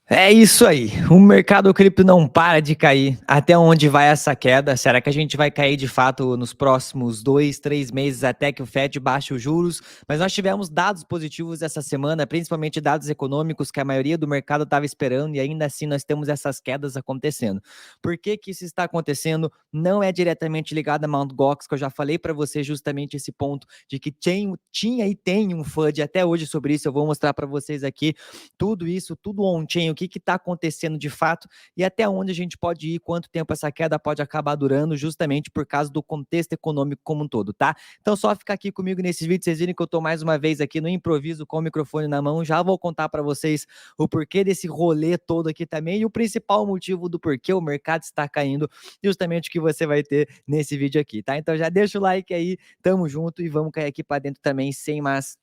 É isso aí, o mercado cripto não para de cair. Até onde vai essa queda? Será que a gente vai cair de fato nos próximos 2, 3 meses até que o Fed baixe os juros? Mas nós tivemos dados positivos essa semana, principalmente dados econômicos que a maioria do mercado estava esperando e ainda assim nós temos essas quedas acontecendo. Por que que isso está acontecendo? Não é diretamente ligado a Mt. Gox, que eu já falei para você justamente esse ponto de que tinha e tem um FUD até hoje sobre isso. Eu vou mostrar para vocês aqui tudo isso, tudo on-chain, o que está acontecendo de fato e até onde a gente pode ir, quanto tempo essa queda pode acabar durando, justamente por causa do contexto econômico como um todo, tá? Então só ficar aqui comigo nesse vídeo, vocês viram que eu tô mais uma vez aqui no improviso com o microfone na mão, já vou contar para vocês o porquê desse rolê todo aqui também e o principal motivo do porquê o mercado está caindo, justamente o que você vai ter nesse vídeo aqui, tá? Então já deixa o like aí, tamo junto e vamos cair aqui para dentro também, sem mais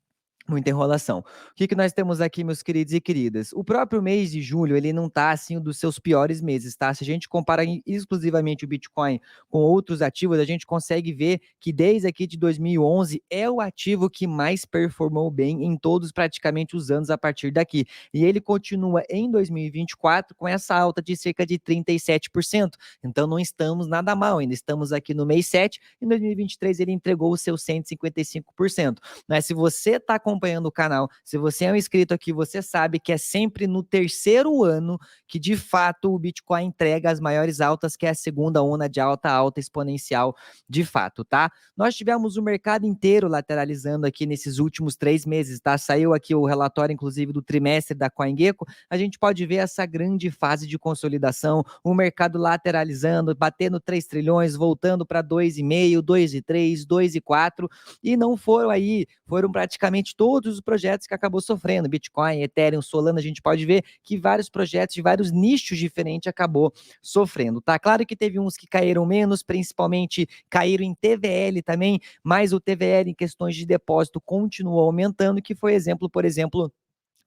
muita enrolação. O que que nós temos aqui, meus queridos e queridas? O próprio mês de julho, ele não tá assim um dos seus piores meses, tá? Se a gente compara exclusivamente o Bitcoin com outros ativos, a gente consegue ver que desde aqui de 2011 é o ativo que mais performou bem em todos praticamente os anos a partir daqui. E ele continua em 2024 com essa alta de cerca de 37%. Então não estamos nada mal, ainda estamos aqui no mês 7, em 2023 ele entregou os seus 155%. Né? Se você está acompanhando o canal, se você é um inscrito aqui, você sabe que é sempre no terceiro ano que de fato o Bitcoin entrega as maiores altas, que é a segunda onda de alta exponencial de fato, tá? Nós tivemos o mercado inteiro lateralizando aqui nesses últimos 3 meses, tá? Saiu aqui o relatório, inclusive, do trimestre da CoinGecko, a gente pode ver essa grande fase de consolidação, o mercado lateralizando, batendo 3 trilhões, voltando para 2,5, 2,3, 2,4, e não foram praticamente todos os projetos que acabou sofrendo, Bitcoin, Ethereum, Solana, a gente pode ver que vários projetos de vários nichos diferentes acabou sofrendo, tá? Claro que teve uns que caíram menos, principalmente caíram em TVL também, mas o TVL em questões de depósito continuou aumentando, que foi exemplo, por exemplo,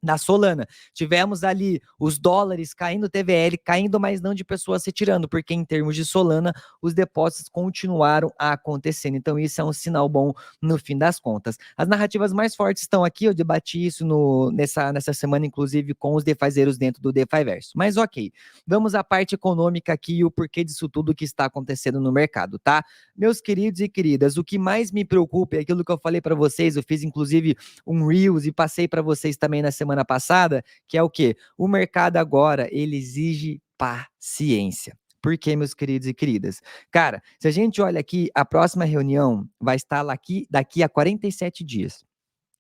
da Solana. Tivemos ali os dólares caindo, TVL caindo, mas não de pessoas retirando, porque em termos de Solana, os depósitos continuaram a acontecer. Então, isso é um sinal bom no fim das contas. As narrativas mais fortes estão aqui, eu debati isso nessa semana, inclusive, com os defazeiros dentro do DeFiverso. Mas ok, vamos à parte econômica aqui e o porquê disso tudo que está acontecendo no mercado, tá? Meus queridos e queridas, o que mais me preocupa é aquilo que eu falei para vocês, eu fiz inclusive um Reels e passei para vocês também na semana passada, que é o quê? O mercado agora, ele exige paciência. Por quê, meus queridos e queridas? Cara, se a gente olha aqui, a próxima reunião vai estar lá daqui a 47 dias.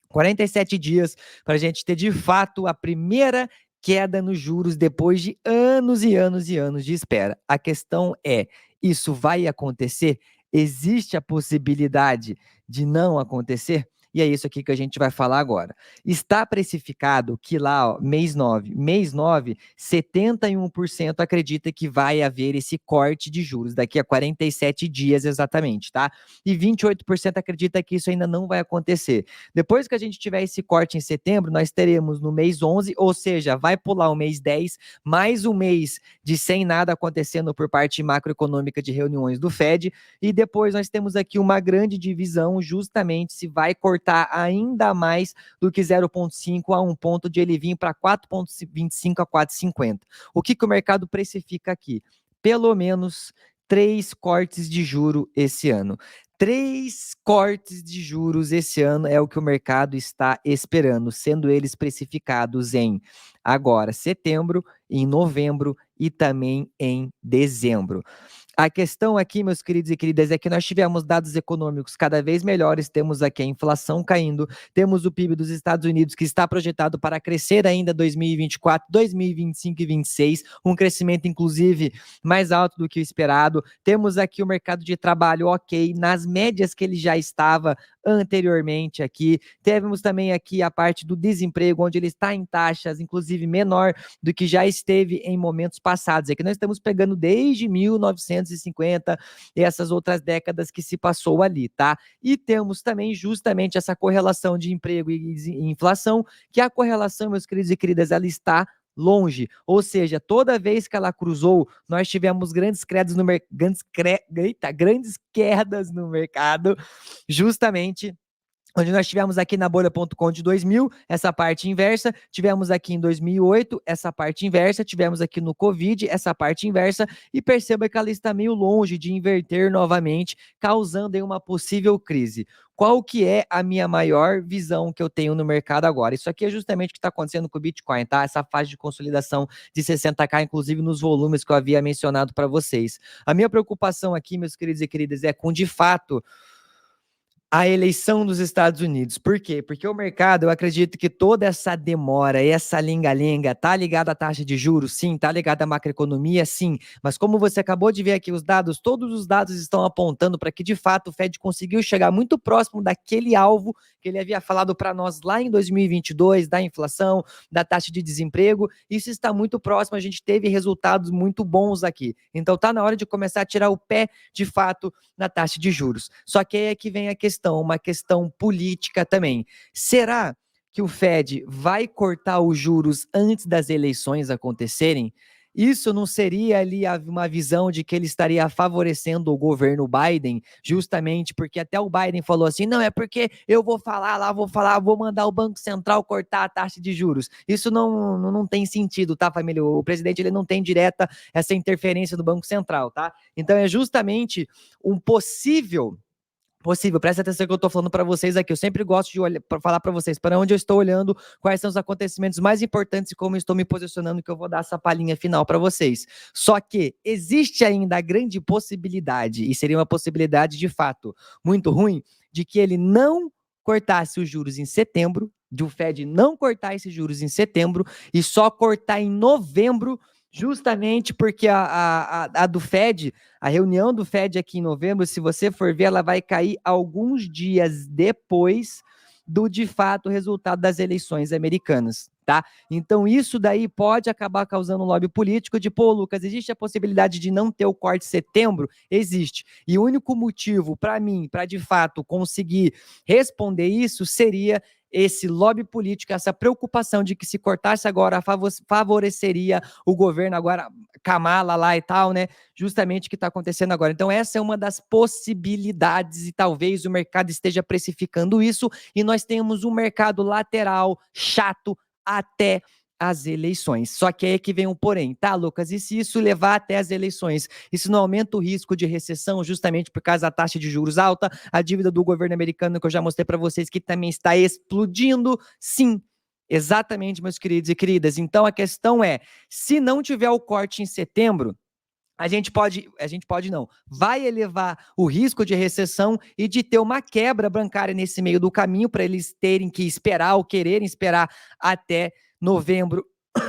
47 dias para a gente ter de fato a primeira queda nos juros depois de anos e anos e anos de espera. A questão é: isso vai acontecer? Existe a possibilidade de não acontecer? E é isso aqui que a gente vai falar agora. Está precificado que lá, ó, mês nove, 71% acredita que vai haver esse corte de juros daqui a 47 dias exatamente, tá? E 28% acredita que isso ainda não vai acontecer. Depois que a gente tiver esse corte em setembro, nós teremos no mês 11, ou seja, vai pular o mês 10, mais um mês de sem nada acontecendo por parte macroeconômica de reuniões do Fed, e depois nós temos aqui uma grande divisão, justamente se vai cortar ainda mais do que 0,5 a 1 ponto de ele vir para 4,25 a 4,50. O que o mercado precifica aqui? Pelo menos 3 cortes de juro esse ano. 3 cortes de juros esse ano é o que o mercado está esperando, sendo eles precificados em agora setembro, em novembro e também em dezembro. A questão aqui, meus queridos e queridas, é que nós tivemos dados econômicos cada vez melhores, temos aqui a inflação caindo, temos o PIB dos Estados Unidos que está projetado para crescer ainda 2024, 2025 e 2026, um crescimento inclusive mais alto do que o esperado. Temos aqui o mercado de trabalho ok, nas médias que ele já estava anteriormente aqui. Temos também aqui a parte do desemprego, onde ele está em taxas, inclusive menor do que já esteve em momentos passados. É que nós estamos pegando desde 1950 e essas outras décadas que se passou ali, tá? E temos também justamente essa correlação de emprego e inflação, que a correlação, meus queridos e queridas, ela está longe, ou seja, toda vez que ela cruzou, nós tivemos grandes quedas no mercado, justamente onde nós tivemos aqui na bolha.com de 2000, essa parte inversa, tivemos aqui em 2008, essa parte inversa, tivemos aqui no Covid, essa parte inversa, e perceba que ela está meio longe de inverter novamente, causando aí uma possível crise. Qual que é a minha maior visão que eu tenho no mercado agora? Isso aqui é justamente o que está acontecendo com o Bitcoin, tá? Essa fase de consolidação de 60k, inclusive nos volumes que eu havia mencionado para vocês. A minha preocupação aqui, meus queridos e queridas, é com, de fato, a eleição dos Estados Unidos. Por quê? Porque o mercado, eu acredito que toda essa demora, essa lenga-lenga, tá ligada à taxa de juros? Sim. Tá ligada à macroeconomia? Sim. Mas como você acabou de ver aqui os dados, todos os dados estão apontando para que, de fato, o Fed conseguiu chegar muito próximo daquele alvo que ele havia falado para nós lá em 2022, da inflação, da taxa de desemprego. Isso está muito próximo, a gente teve resultados muito bons aqui. Então tá na hora de começar a tirar o pé, de fato, na taxa de juros. Só que aí é que vem a questão, uma questão política também. Será que o Fed vai cortar os juros antes das eleições acontecerem? Isso não seria ali uma visão de que ele estaria favorecendo o governo Biden, justamente porque até o Biden falou assim, não, é porque eu vou falar lá, vou mandar o Banco Central cortar a taxa de juros. Isso não tem sentido, tá, família? O presidente ele não tem direta essa interferência do Banco Central, tá? Então é justamente um possível, presta atenção que eu tô falando para vocês aqui. Eu sempre gosto de olhar, para falar para vocês para onde eu estou olhando, quais são os acontecimentos mais importantes e como eu estou me posicionando, que eu vou dar essa palhinha final para vocês. Só que existe ainda a grande possibilidade, e seria uma possibilidade de fato muito ruim, de que ele não cortasse os juros em setembro, de o Fed não cortar esses juros em setembro e só cortar em novembro, justamente porque a do Fed, a reunião do Fed aqui em novembro, se você for ver, ela vai cair alguns dias depois do, de fato, resultado das eleições americanas, tá? Então isso daí pode acabar causando um lobby político de, pô, Lucas, existe a possibilidade de não ter o corte em setembro? Existe. E o único motivo para mim, para de fato conseguir responder isso, seria esse lobby político, essa preocupação de que se cortasse agora favoreceria o governo agora, Kamala lá e tal, né? Justamente o que está acontecendo agora. Então essa é uma das possibilidades e talvez o mercado esteja precificando isso e nós temos um mercado lateral chato até as eleições. Só que aí é que vem um porém, tá, Lucas? E se isso levar até as eleições? Isso não aumenta o risco de recessão justamente por causa da taxa de juros alta, a dívida do governo americano que eu já mostrei para vocês que também está explodindo? Sim. Exatamente, meus queridos e queridas. Então a questão é, se não tiver o corte em setembro, a gente pode não, vai elevar o risco de recessão e de ter uma quebra bancária nesse meio do caminho para eles terem que esperar ou quererem esperar até novembro,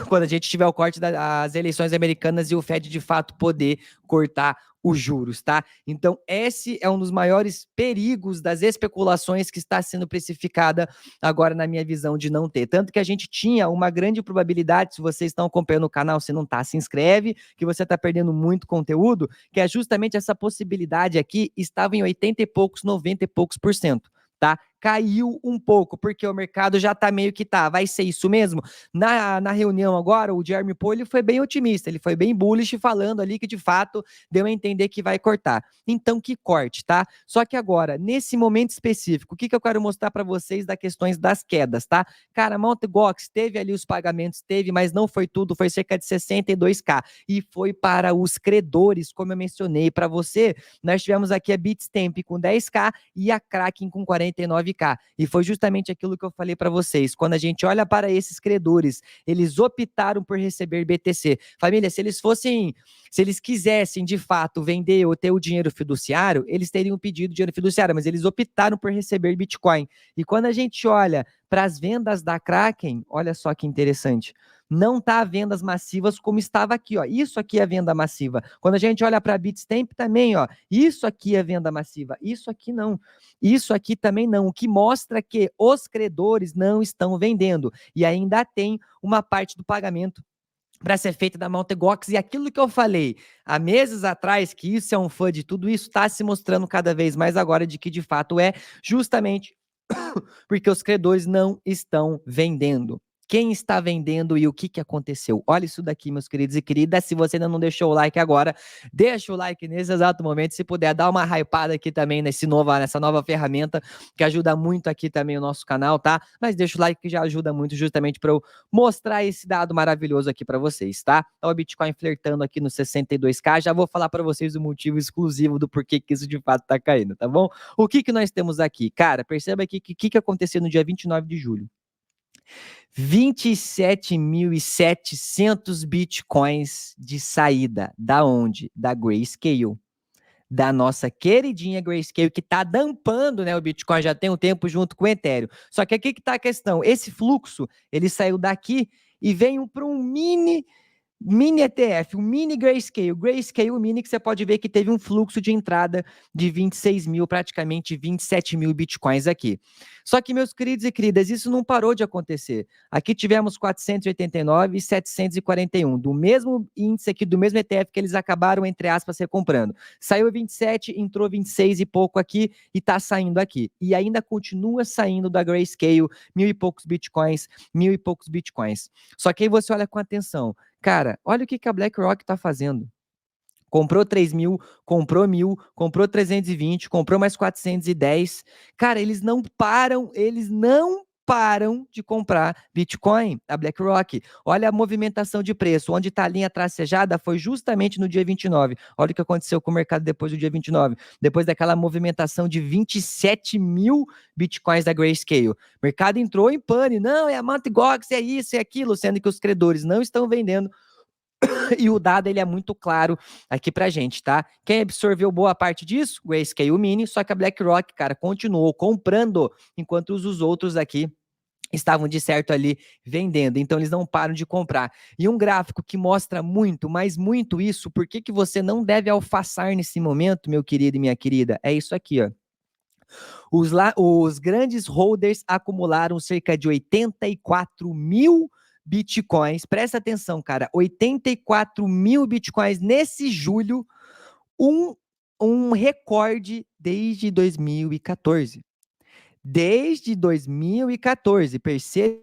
quando a gente tiver o corte das eleições americanas e o Fed de fato poder cortar os juros, tá? Então, esse é um dos maiores perigos das especulações que está sendo precificada agora na minha visão de não ter. Tanto que a gente tinha uma grande probabilidade, se vocês estão acompanhando o canal, se não está, se inscreve, que você está perdendo muito conteúdo, que é justamente essa possibilidade aqui, estava em 80 e poucos, 90 e poucos por cento. Tá? Caiu um pouco, porque o mercado já tá meio que tá, vai ser isso mesmo? Na reunião agora, o Jeremy Powell ele foi bem otimista, ele foi bem bullish, falando ali que de fato deu a entender que vai cortar. Então que corte, tá? Só que agora, nesse momento específico, o que eu quero mostrar para vocês das questões das quedas, tá? Cara, Mt. Gox teve ali os pagamentos, teve, mas não foi tudo, foi cerca de 62k, e foi para os credores, como eu mencionei para você. Nós tivemos aqui a Bitstamp com 10k e a Kraken com 49k. E foi justamente aquilo que eu falei para vocês. Quando a gente olha para esses credores, eles optaram por receber BTC. Família, se eles quisessem de fato vender ou ter o dinheiro fiduciário, eles teriam pedido dinheiro fiduciário, mas eles optaram por receber Bitcoin. E quando a gente olha para as vendas da Kraken, olha só que interessante. Não tá vendas massivas como estava aqui, ó. Isso aqui é venda massiva. Quando a gente olha para a Bitstamp também, ó, isso aqui é venda massiva. Isso aqui não. Isso aqui também não, o que mostra que os credores não estão vendendo e ainda tem uma parte do pagamento para ser feita da Mt. Gox, e aquilo que eu falei há meses atrás, que isso é um fã de tudo isso, está se mostrando cada vez mais agora de que de fato é, justamente porque os credores não estão vendendo. quem está vendendo e o que aconteceu. Olha isso daqui, meus queridos e queridas. Se você ainda não deixou o like agora, deixa o like nesse exato momento. Se puder, dá uma hypada aqui também nessa nova ferramenta, que ajuda muito aqui também o nosso canal, tá? Mas deixa o like que já ajuda muito justamente para eu mostrar esse dado maravilhoso aqui para vocês, tá? Então o Bitcoin flertando aqui no 62k. Já vou falar para vocês o motivo exclusivo do porquê que isso de fato tá caindo, tá bom? O que nós temos aqui? Cara, perceba aqui que aconteceu no dia 29 de julho. 27.700 bitcoins de saída. Da onde? Da Grayscale. Da nossa queridinha Grayscale, que tá dampando, né, o Bitcoin já tem um tempo junto com o Ethereum. Só que aqui que tá a questão. Esse fluxo, ele saiu daqui e veio para um mini ETF, o mini Grayscale mini, que você pode ver que teve um fluxo de entrada de 26 mil, praticamente 27 mil bitcoins aqui. Só que, meus queridos e queridas, isso não parou de acontecer. Aqui tivemos 489 e 741, do mesmo índice aqui, do mesmo ETF que eles acabaram, entre aspas, recomprando. Saiu 27, entrou 26 e pouco aqui e tá saindo aqui. E ainda continua saindo da Grayscale, mil e poucos bitcoins. Só que aí você olha com atenção. Cara, olha o que a BlackRock está fazendo. Comprou 3 mil, comprou 1.000, comprou 320, comprou mais 410. Cara, eles não param de comprar Bitcoin, a BlackRock. Olha a movimentação de preço, onde está a linha tracejada foi justamente no dia 29. Olha o que aconteceu com o mercado depois do dia 29. Depois daquela movimentação de 27 mil Bitcoins da Grayscale. O mercado entrou em pânico. Não, é a Mt. Gox, é isso, é aquilo, sendo que os credores não estão vendendo. E o dado, ele é muito claro aqui pra gente, tá? Quem absorveu boa parte disso? O Grayscale Mini, só que a BlackRock, cara, continuou comprando, enquanto os outros aqui estavam de certo ali vendendo, então eles não param de comprar. E um gráfico que mostra muito, mas muito isso, por que você não deve alfaçar nesse momento, meu querido e minha querida, é isso aqui, ó. Os grandes holders acumularam cerca de 84 mil bitcoins. Presta atenção, cara. 84 mil bitcoins nesse julho, um recorde desde 2014. Desde 2014, perceba,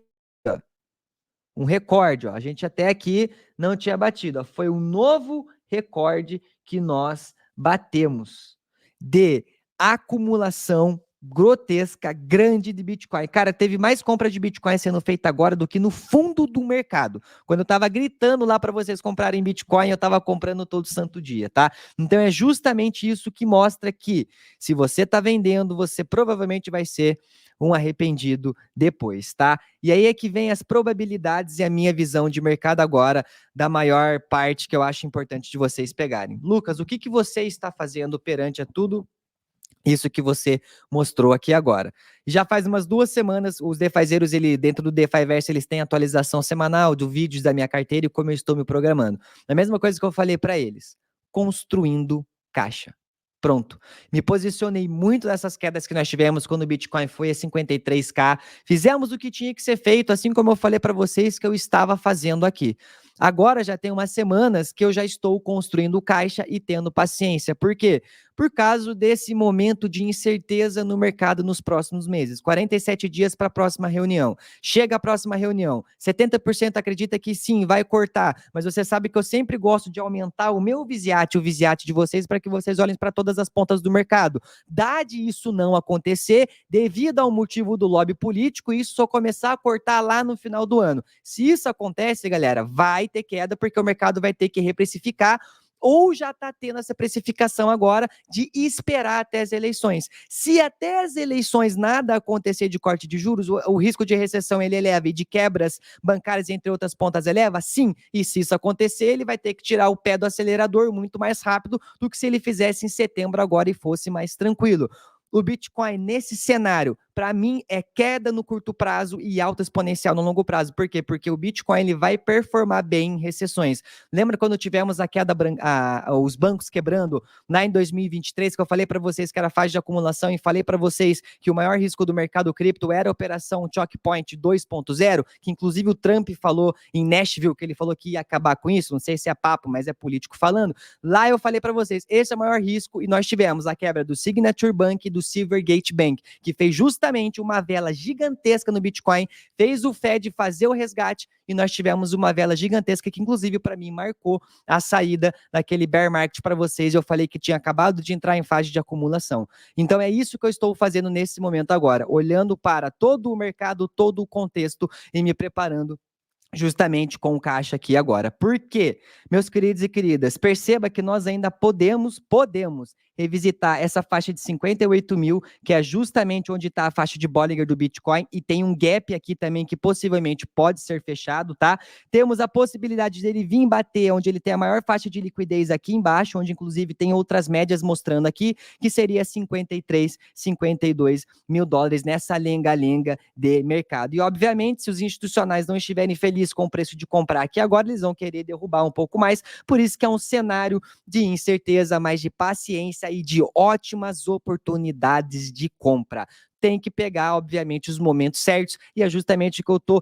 um recorde, ó. A gente até aqui não tinha batido, ó. Foi um novo recorde que nós batemos de acumulação grotesca, grande de Bitcoin. Cara, teve mais compra de Bitcoin sendo feita agora do que no fundo do mercado. Quando eu tava gritando lá para vocês comprarem Bitcoin, eu tava comprando todo santo dia, tá? Então é justamente isso que mostra que se você tá vendendo, você provavelmente vai ser um arrependido depois, tá? E aí é que vem as probabilidades e a minha visão de mercado agora, da maior parte que eu acho importante de vocês pegarem. Lucas, o que você está fazendo perante a tudo isso que você mostrou aqui agora? Já faz umas 2 semanas, os DeFizeiros, dentro do DeFiverse, eles têm atualização semanal de vídeos da minha carteira e como eu estou me programando. A mesma coisa que eu falei para eles, construindo caixa. Pronto. Me posicionei muito nessas quedas que nós tivemos quando o Bitcoin foi a 53k. Fizemos o que tinha que ser feito, assim como eu falei para vocês que eu estava fazendo aqui. Agora já tem umas semanas que eu já estou construindo caixa e tendo paciência. Por quê? Por causa desse momento de incerteza no mercado nos próximos meses. 47 dias para a próxima reunião. Chega a próxima reunião. 70% acredita que sim, vai cortar. Mas você sabe que eu sempre gosto de aumentar o meu VISIAT, o VISIAT de vocês, para que vocês olhem para todas as pontas do mercado. Dade isso não acontecer, devido ao motivo do lobby político, isso só começar a cortar lá no final do ano. Se isso acontece, galera, vai ter queda, porque o mercado vai ter que reprecificar, ou já está tendo essa precificação agora de esperar até as eleições. Se até as eleições nada acontecer de corte de juros, o risco de recessão ele eleva e de quebras bancárias, entre outras pontas, eleva? Sim. E se isso acontecer, ele vai ter que tirar o pé do acelerador muito mais rápido do que se ele fizesse em setembro agora e fosse mais tranquilo. O Bitcoin, nesse cenário, para mim, é queda no curto prazo e alta exponencial no longo prazo. Por quê? Porque o Bitcoin ele vai performar bem em recessões. Lembra quando tivemos a queda, os bancos quebrando lá em 2023, que eu falei para vocês que era fase de acumulação e falei para vocês que o maior risco do mercado cripto era a operação Choke Point 2.0, que inclusive o Trump falou em Nashville, que ele falou que ia acabar com isso. Não sei se é papo, mas é político falando. Lá eu falei para vocês, esse é o maior risco, e nós tivemos a quebra do Signature Bank e do Silvergate Bank, que fez justamente justamente uma vela gigantesca no Bitcoin, fez o Fed fazer o resgate e nós tivemos uma vela gigantesca que, inclusive, para mim, marcou a saída daquele bear market para vocês. Eu falei que tinha acabado de entrar em fase de acumulação. Então, é isso que eu estou fazendo nesse momento agora, olhando para todo o mercado, todo o contexto e me preparando justamente com o caixa aqui agora. Por quê? Meus queridos e queridas, perceba que nós ainda podemos revisitar essa faixa de 58 mil, que é justamente onde está a faixa de Bollinger do Bitcoin, e tem um gap aqui também que possivelmente pode ser fechado, tá? Temos a possibilidade dele vir bater onde ele tem a maior faixa de liquidez aqui embaixo, onde inclusive tem outras médias mostrando aqui, que seria 53, 52 mil dólares nessa lenga-lenga de mercado. E obviamente, se os institucionais não estiverem felizes com o preço de comprar aqui agora, eles vão querer derrubar um pouco mais, por isso que é um cenário de incerteza, mas de paciência e de ótimas oportunidades de compra. Tem que pegar, obviamente, os momentos certos, e é justamente o que eu estou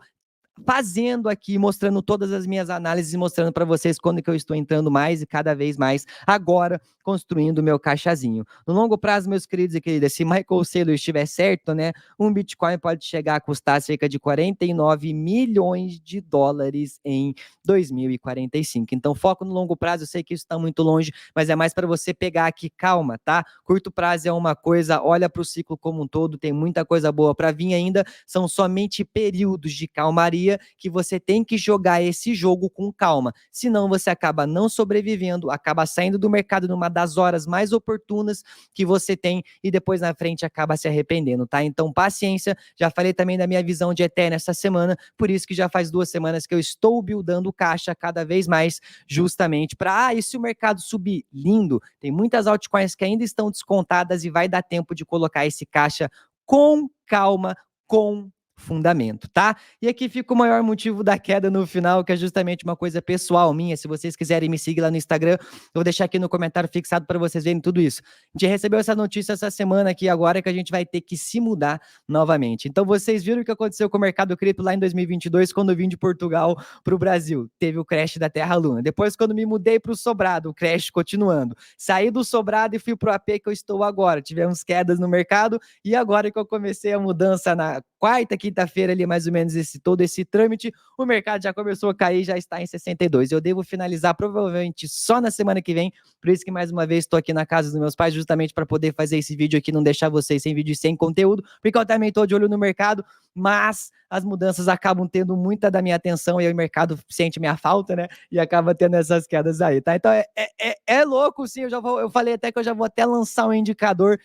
fazendo aqui, mostrando todas as minhas análises, mostrando para vocês quando que eu estou entrando mais e cada vez mais agora construindo o meu caixazinho. No longo prazo, meus queridos e queridas, se Michael Saylor estiver certo, né, um Bitcoin pode chegar a custar cerca de 49 milhões de dólares em 2045. Então, foco no longo prazo, eu sei que isso está muito longe, mas é mais para você pegar aqui, calma, tá? Curto prazo é uma coisa, olha para o ciclo como um todo, tem muita coisa boa para vir ainda, são somente períodos de calmaria que você tem que jogar esse jogo com calma, senão você acaba não sobrevivendo, acaba saindo do mercado numa das horas mais oportunas que você tem e depois na frente acaba se arrependendo, tá? Então paciência, já falei também da minha visão de Ethereum essa semana, por isso que já faz 2 semanas que eu estou buildando caixa cada vez mais, justamente para, e se o mercado subir, lindo, tem muitas altcoins que ainda estão descontadas e vai dar tempo de colocar esse caixa com calma, com fundamento, tá? E aqui fica o maior motivo da queda no final, que é justamente uma coisa pessoal minha. Se vocês quiserem me seguir lá no Instagram, eu vou deixar aqui no comentário fixado para vocês verem tudo isso. A gente recebeu essa notícia essa semana aqui agora que a gente vai ter que se mudar novamente. Então vocês viram o que aconteceu com o mercado cripto lá em 2022, quando eu vim de Portugal para o Brasil. Teve o crash da Terra Luna. Depois, quando me mudei para o Sobrado, o crash continuando. Saí do Sobrado e fui para o AP que eu estou agora. Tivemos quedas no mercado e agora que eu comecei a mudança na quarta, quinta-feira ali, mais ou menos, todo esse trâmite, o mercado já começou a cair, já está em 62. Eu devo finalizar provavelmente só na semana que vem, por isso que mais uma vez estou aqui na casa dos meus pais, justamente para poder fazer esse vídeo aqui, não deixar vocês sem vídeo e sem conteúdo, porque eu também estou de olho no mercado, mas as mudanças acabam tendo muita da minha atenção e o mercado sente minha falta, né? E acaba tendo essas quedas aí, tá? Então é louco, sim. Eu falei até que eu já vou até lançar um indicador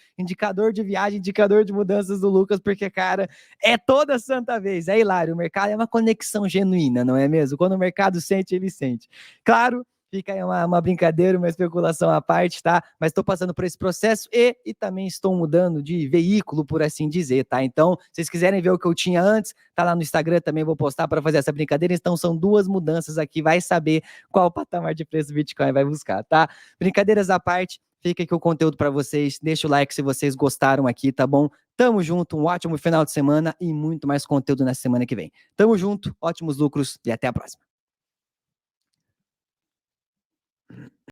de viagem, indicador de mudanças do Lucas, porque, cara, é toda santa vez. É hilário. O mercado é uma conexão genuína, não é mesmo? Quando o mercado sente, ele sente. Claro. Fica aí uma brincadeira, uma especulação à parte, tá? Mas estou passando por esse processo e também estou mudando de veículo, por assim dizer, tá? Então, se vocês quiserem ver o que eu tinha antes, tá lá no Instagram, também vou postar para fazer essa brincadeira. Então, são 2 mudanças aqui, vai saber qual patamar de preço do Bitcoin vai buscar, tá? Brincadeiras à parte, fica aqui o conteúdo para vocês. Deixa o like se vocês gostaram aqui, tá bom? Tamo junto, um ótimo final de semana e muito mais conteúdo na semana que vem. Tamo junto, ótimos lucros e até a próxima.